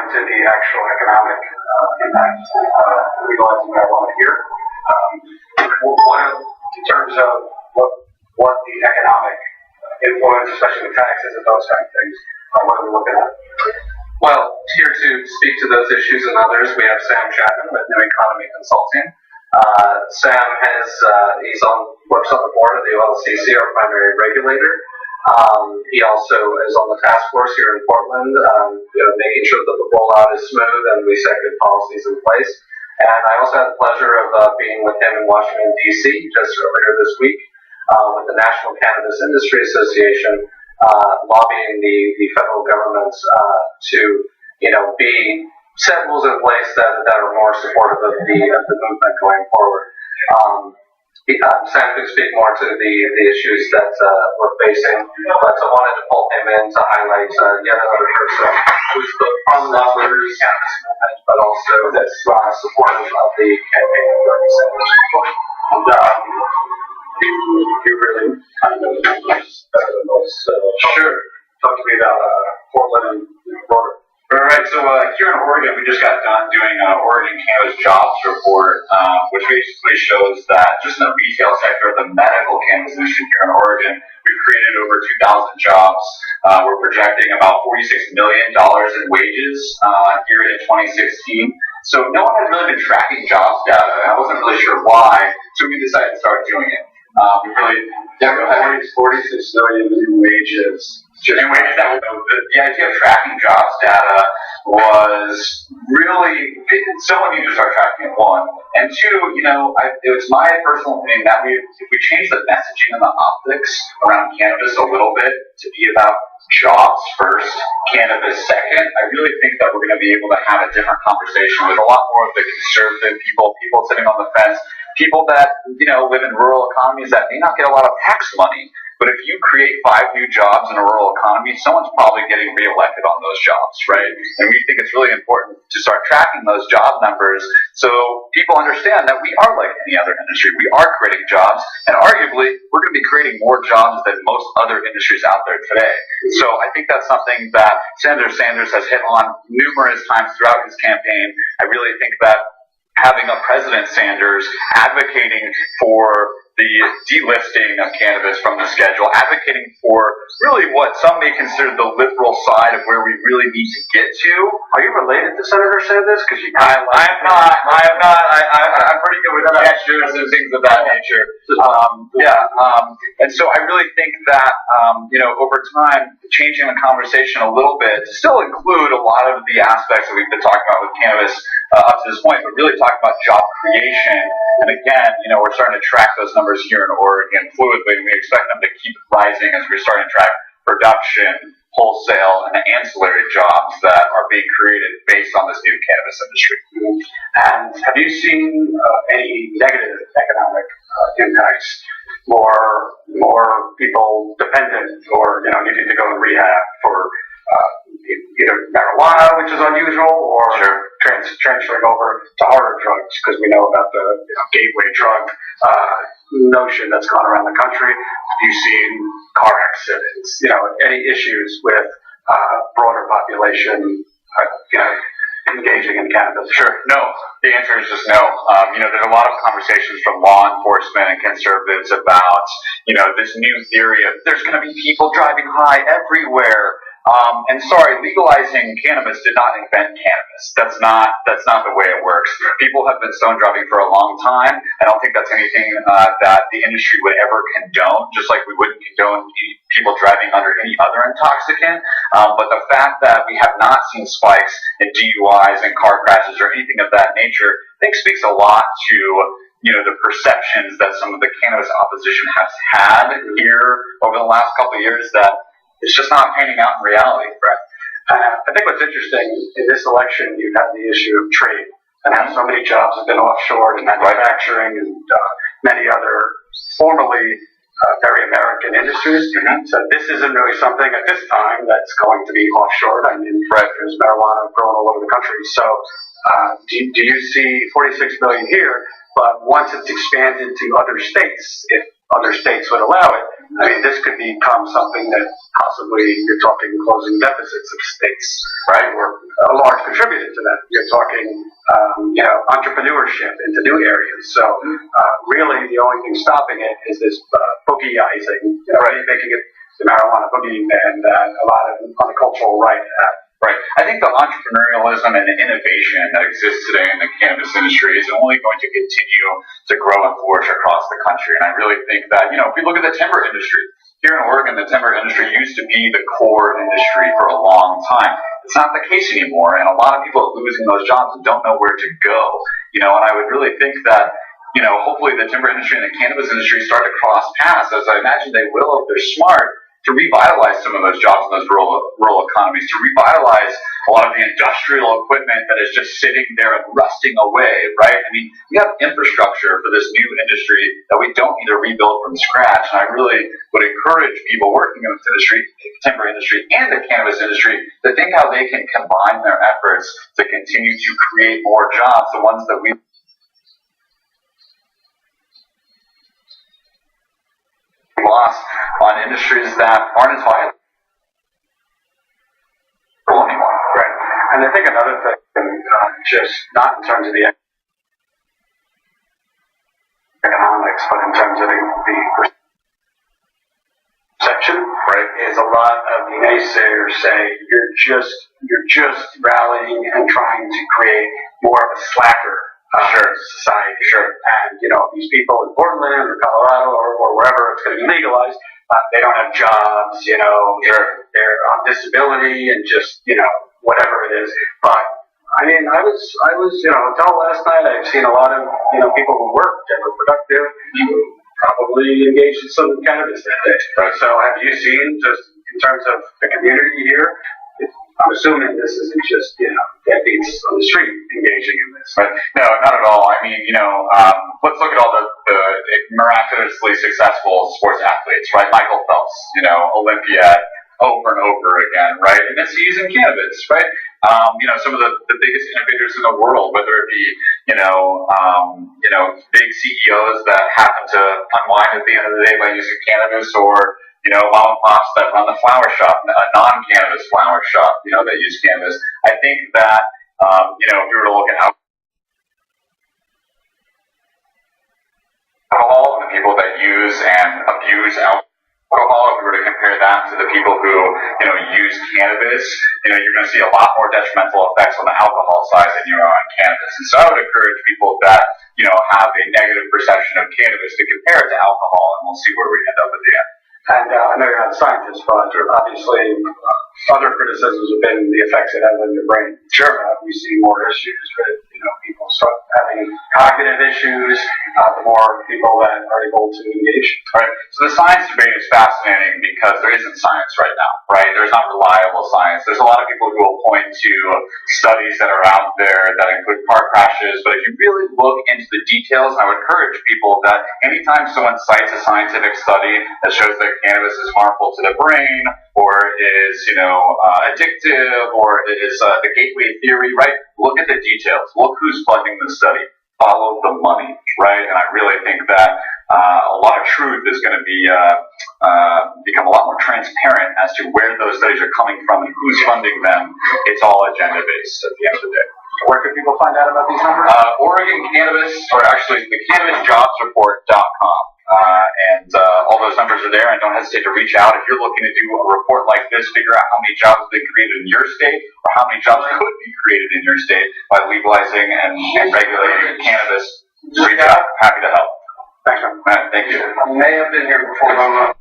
into the actual economic impact of legalizing marijuana here. In terms of what the economic influence, especially with taxes and those kind of things, what are we looking at? Well, here to speak to those issues and others, we have Sam Chapman with New Economy Consulting. Sam works on the board of the OLCC, our primary regulator. He also is on the task force here in Portland, making sure that the rollout is smooth and we set good policies in place. And I also had the pleasure of being with him in Washington, D.C. just earlier this week with the National Cannabis Industry Association, lobbying the federal government to, be set rules in place that are more supportive of the movement going forward. Sam can speak more to the issues that we're facing, but I wanted to pull him in to highlight yet another person who's both on the cannabis movement, but also that's supportive of the campaign of Bernie Sanders. You really kind of know better than most. Sure. Talk to me about Portland and Florida. All right, so here in Oregon, we just got done doing an Oregon Cannabis Jobs Report, which basically shows that just in the retail sector of the medical cannabis industry here in Oregon, we've created over 2,000 jobs. We're projecting about $46 million in wages here in 2016. So no one had really been tracking jobs data, and I wasn't really sure why, so we decided to start doing it. Go ahead. 46 million in wages. The idea of tracking jobs data was really, someone needed to start tracking it, one. And two, it was my personal opinion that if we change the messaging and the optics around cannabis a little bit to be about jobs first, cannabis second, I really think that we're going to be able to have a different conversation with a lot more of the conservative people sitting on the fence, people that, live in rural economies that may not get a lot of tax money. But if you create 5 new jobs in a rural economy, someone's probably getting reelected on those jobs, right? And we think it's really important to start tracking those job numbers so people understand that we are like any other industry. We are creating jobs, and arguably, we're going to be creating more jobs than most other industries out there today. So I think that's something that Senator Sanders has hit on numerous times throughout his campaign. I really think that having a President Sanders advocating for the delisting of cannabis from the schedule, advocating for really what some may consider the liberal side of where we really need to get to. Are you related to Senator Sanders? Because I am not. I'm pretty good with gestures and things of that nature. And so I really think that over time, changing the conversation a little bit to still include a lot of the aspects that we've been talking about with cannabis up to this point, but really talking about job creation. And again, we're starting to track those numbers here in Oregon fluidly, and we expect them to keep rising as we're starting to track production, wholesale, and ancillary jobs that are being created based on this new cannabis industry. And have you seen any negative economic impacts? More people dependent or needing to go in rehab for either marijuana, which is unusual, or transferring over to harder drugs, because we know about the gateway drug notion that's gone around the country. Have you seen car accidents? Any issues with broader population engaging in cannabis? Sure. No. The answer is just no. There's a lot of conversations from law enforcement and conservatives about, this new theory of there's going to be people driving high everywhere. And sorry, legalizing cannabis did not invent cannabis. That's not the way it works. People have been stone driving for a long time. I don't think that's anything that the industry would ever condone, just like we wouldn't condone people driving under any other intoxicant. But the fact that we have not seen spikes in DUIs and car crashes or anything of that nature, I think speaks a lot to the perceptions that some of the cannabis opposition has had here over the last couple of years that it's just not panning out in reality. Right. I think what's interesting in this election, you've had the issue of trade and how so many jobs have been offshored in manufacturing and many other formerly very American industries. So this isn't really something at this time that's going to be offshored. I mean, there's marijuana grown all over the country. So do you see 46 million here? But once it's expanded to other states, if other states would allow it, I mean, this could become something that possibly you're talking closing deficits of states, right? Or a large contributor to that. You're talking, entrepreneurship into new areas. So really, the only thing stopping it is this boogieizing, making it the marijuana boogie, and a lot of on the cultural right. Right. I think the entrepreneurialism and the innovation that exists today in the cannabis industry is only going to continue to grow and flourish across the country. And I really think that, if we look at the timber industry, here in Oregon, the timber industry used to be the core industry for a long time. It's not the case anymore, and a lot of people are losing those jobs and don't know where to go. And I would really think that, hopefully the timber industry and the cannabis industry start to cross paths, as I imagine they will if they're smart, to revitalize some of those jobs in those rural economies, to revitalize a lot of the industrial equipment that is just sitting there and rusting away, right? I mean, we have infrastructure for this new industry that we don't need to rebuild from scratch, and I really would encourage people working in the timber industry and the cannabis industry to think how they can combine their efforts to continue to create more jobs, the ones that we lost on industries that aren't as viable anymore. Right. And I think another thing, just not in terms of the economics, but in terms of the perception, right, is a lot of the naysayers say you're just rallying and trying to create more of a slacker society. Sure. And, these people in Portland or Colorado or wherever it's going to be legalized, they don't have jobs, they're on disability and just, whatever it is. But, I mean, I was, until last night, I've seen a lot of, people who worked and were productive, who probably engaged in some cannabis that day. Right. So have you seen, just in terms of the community here, I'm assuming this isn't just, deadbeats on the street engaging in this. But no, not at all. I mean, let's look at all the miraculously successful sports athletes, right? Michael Phelps, Olympiad, over and over again, right? And it's using cannabis, right? Some of the biggest innovators in the world, whether it be, big CEOs that happen to unwind at the end of the day by using cannabis, or mom and pops that run the flower shop, a non-cannabis flower shop, that use cannabis. I think that, if we were to look at alcohol and the people that use and abuse alcohol, if we were to compare that to the people who, use cannabis, you're going to see a lot more detrimental effects on the alcohol side than you are on cannabis. And so I would encourage people that, have a negative perception of cannabis to compare it to alcohol, and we'll see where we end up at the end. And I know you're not a scientist, but obviously other criticisms have been the effects it has on your brain. Sure. We see more issues with, people start having cognitive issues, the more people that are able to engage. Right. So the science debate is fascinating because there isn't science right now, right? There's not reliable science. There's a lot of people who will point to studies that are out there that include car crashes, but if you really look into the details, I would encourage people that anytime someone cites a scientific study that shows that cannabis is harmful to the brain, or is, addictive, or is the gateway theory, right? Look at the details. Look who's funding the study. Follow the money, right? And I really think that a lot of truth is going to be become a lot more transparent as to where those studies are coming from and who's funding them. It's all agenda-based at the end of the day. Where can people find out about these numbers? Oregon Cannabis, or actually the CannabisJobsReport.com. And all those numbers are there, and don't hesitate to reach out if you're looking to do a report like this, figure out how many jobs have been created in your state, or how many jobs could be created in your state by legalizing and regulating cannabis. Reach out. Happy to help. Thanks, man. Thank you. I may have been here before.